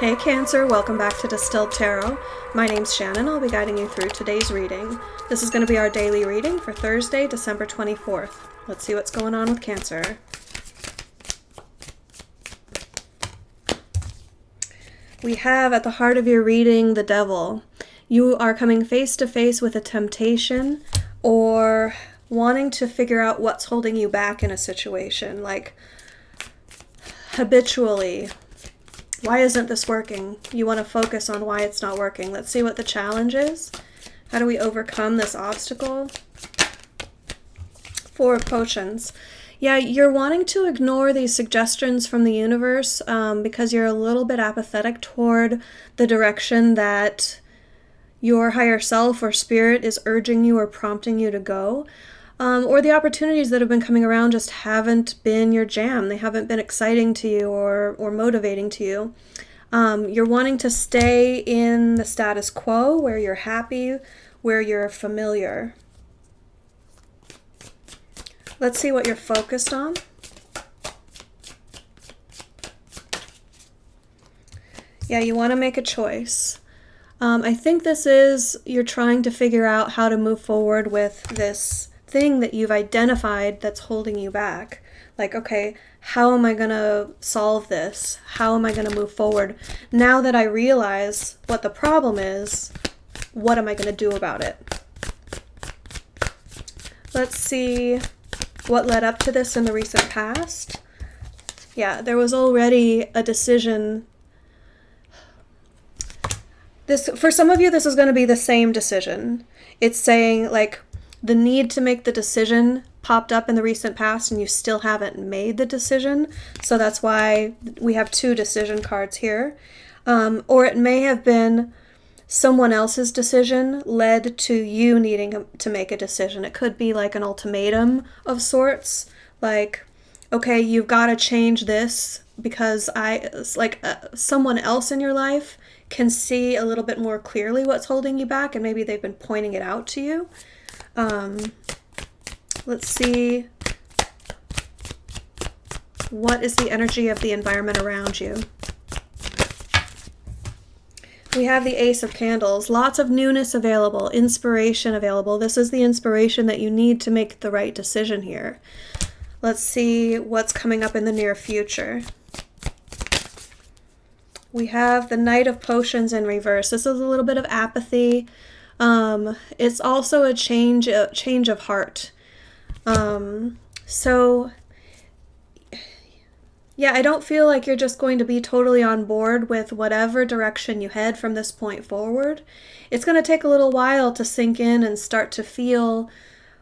Hey Cancer, welcome back to Distilled Tarot. My name's Shannon. I'll be guiding you through today's reading. This is going to be our daily reading for Thursday, December 24th. Let's see what's going on with Cancer. We have at the heart of your reading the Devil. You are coming face to face with a temptation or wanting to figure out what's holding you back in a situation, like habitually. Why isn't this working? You want to focus on why it's not working. Let's see what the challenge is. How do we overcome this obstacle? Four of Potions. Yeah, you're wanting to ignore these suggestions from the universe because you're a little bit apathetic toward the direction that your higher self or spirit is urging you or prompting you to go. Or the opportunities that have been coming around just haven't been your jam. They haven't been exciting to you or motivating to you. You're wanting to stay in the status quo where you're happy, where you're familiar. Let's see what you're focused on. Yeah, you want to make a choice. I think this is you're trying to figure out how to move forward with this thing that you've identified that's holding you back. Like, okay, how am I going to solve this? How am I going to move forward? Now that I realize what the problem is, what am I going to do about it? Let's see what led up to this in the recent past. Yeah, there was already a decision. For some of you, this is going to be the same decision. It's saying, like, the need to make the decision popped up in the recent past and you still haven't made the decision. So that's why we have two decision cards here. Or it may have been someone else's decision led to you needing to make a decision. It could be like an ultimatum of sorts. Like, okay, you've got to change this because someone else in your life can see a little bit more clearly what's holding you back and maybe they've been pointing it out to you. Let's see. What is the energy of the environment around you? We have the Ace of Candles. Lots of newness available, inspiration available. This is the inspiration that you need to make the right decision here. Let's see what's coming up in the near future. We have the Knight of Potions in reverse. This is a little bit of apathy. It's also a change of heart. So yeah, I don't feel like you're just going to be totally on board with whatever direction you head from this point forward. It's going to take a little while to sink in and start to feel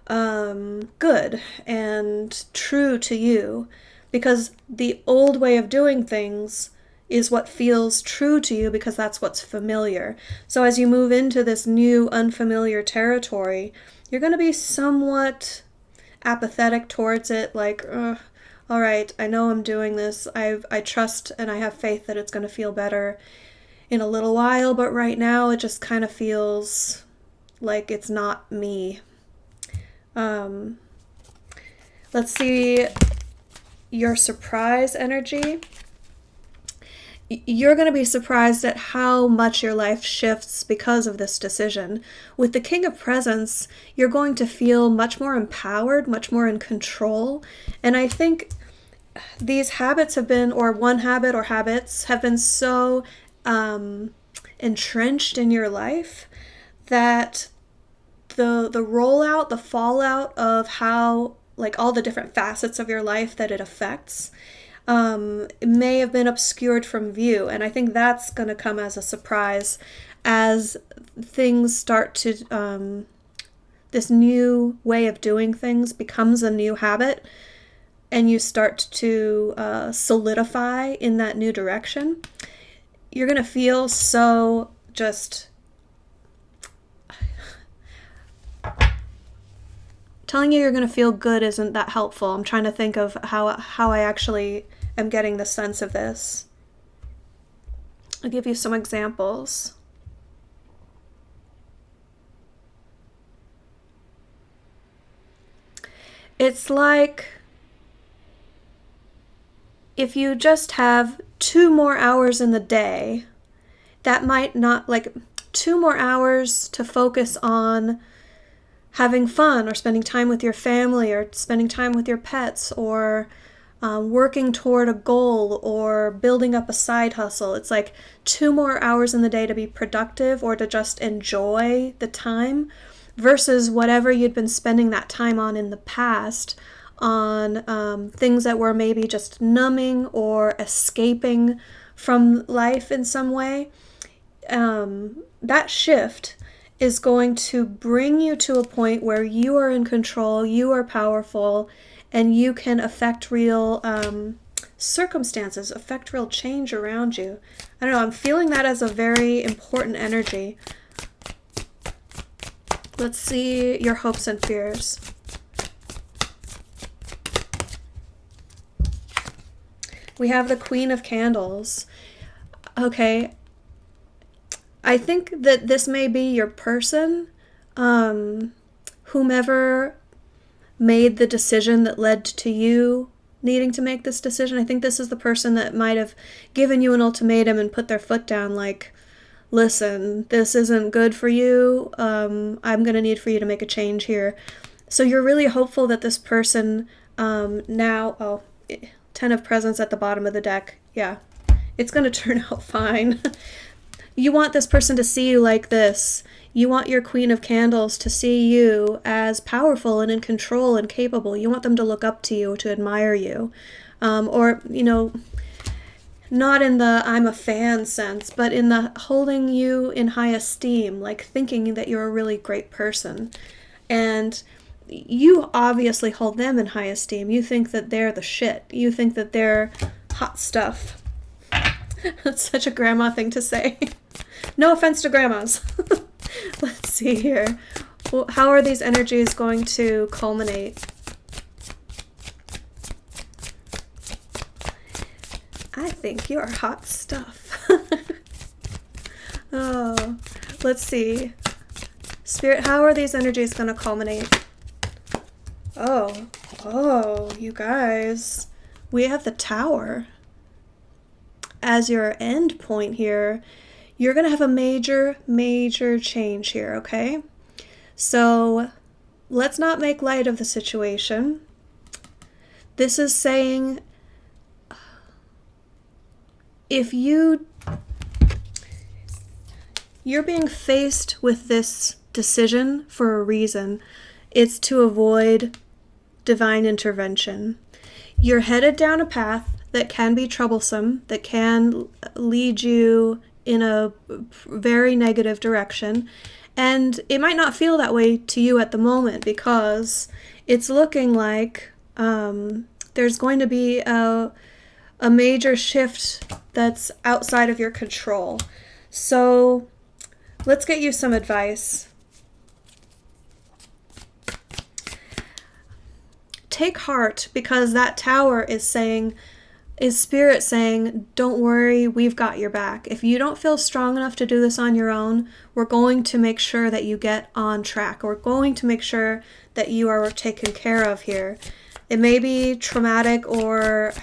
good and true to you, because the old way of doing things is what feels true to you because that's what's familiar. So as you move into this new unfamiliar territory, you're going to be somewhat apathetic towards it, like, all right, I know I'm doing this. I trust and I have faith that it's going to feel better in a little while, but right now it just kind of feels like it's not me. Let's see your surprise energy. You're going to be surprised at how much your life shifts because of this decision. With the King of Presents, you're going to feel much more empowered, much more in control. And I think these habits have been, or one habit or habits, have been so entrenched in your life that the rollout, the fallout of how, like, all the different facets of your life that it affects, it may have been obscured from view, and I think that's going to come as a surprise as things start to, this new way of doing things becomes a new habit, and you start to solidify in that new direction. You're going to feel so just... Telling you you're going to feel good isn't that helpful. I'm trying to think of how I actually am getting the sense of this. I'll give you some examples. It's like if you just have 2 more hours in the day, that might not, like 2 more hours to focus on having fun or spending time with your family or spending time with your pets or working toward a goal or building up a side hustle. It's like 2 more hours in the day to be productive or to just enjoy the time versus whatever you'd been spending that time on in the past on things that were maybe just numbing or escaping from life in some way. That shift is going to bring you to a point where you are in control, you are powerful, and you can affect real circumstances, affect real change around you. I don't know, I'm feeling that as a very important energy. Let's see your hopes and fears. We have the Queen of Candles. Okay, I think that this may be your person, whomever made the decision that led to you needing to make this decision. I think this is the person that might have given you an ultimatum and put their foot down like, listen, this isn't good for you. I'm going to need for you to make a change here. So you're really hopeful that this person now, 10 of Presents at the bottom of the deck. Yeah, it's going to turn out fine. You want this person to see you like this. You want your Queen of Candles to see you as powerful and in control and capable. You want them to look up to you, to admire you. Or, not in the I'm a fan sense, but in the holding you in high esteem, like thinking that you're a really great person. And you obviously hold them in high esteem. You think that they're the shit. You think that they're hot stuff. That's such a grandma thing to say. No offense to grandmas. Let's see here. Well, how are these energies going to culminate? I think you're hot stuff. Oh, let's see. Spirit, how are these energies going to culminate? Oh, you guys. We have the Tower as your end point here. You're going to have a major change here, okay? So let's not make light of the situation. This is saying if you're being faced with this decision for a reason, it's to avoid divine intervention. You're headed down a path that can be troublesome, that can lead you in a very negative direction. And it might not feel that way to you at the moment because it's looking like there's going to be a major shift that's outside of your control. So let's get you some advice. Take heart, because that Tower is Spirit saying, don't worry, we've got your back. If you don't feel strong enough to do this on your own, we're going to make sure that you get on track. We're going to make sure that you are taken care of here. It may be traumatic or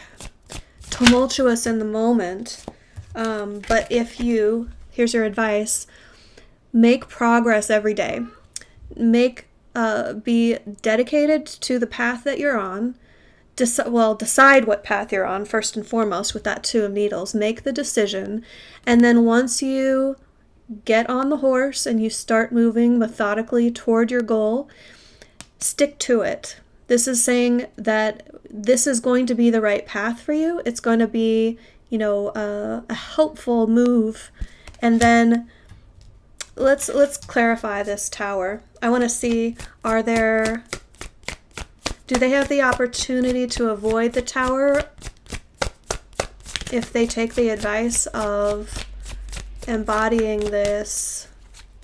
tumultuous in the moment, but here's your advice, make progress every day. Be dedicated to the path that you're on. Decide what path you're on first and foremost with that Two of Needles. Make the decision, and then once you get on the horse and you start moving methodically toward your goal, stick to it. This is saying that this is going to be the right path for you. It's going to be, a helpful move. And then let's clarify this Tower. I want to see, do they have the opportunity to avoid the Tower if they take the advice of embodying this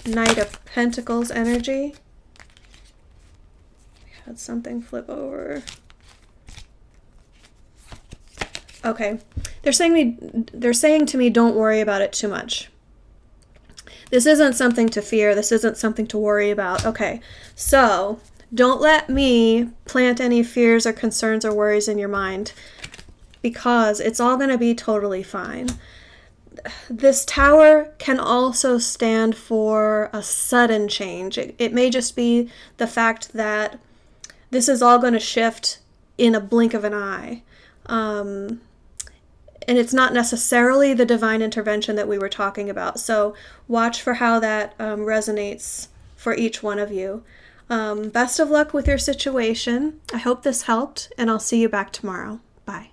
Knight of Pentacles energy? We had something flip over. Okay. They're saying to me, don't worry about it too much. This isn't something to fear. This isn't something to worry about. Okay. So don't let me plant any fears or concerns or worries in your mind. because it's all going to be totally fine. This tower can also stand for a sudden change. It may just be the fact that this is all going to shift in a blink of an eye. And it's not necessarily the divine intervention that we were talking about. So watch for how that resonates for each one of you. Best of luck with your situation. I hope this helped, and I'll see you back tomorrow. Bye.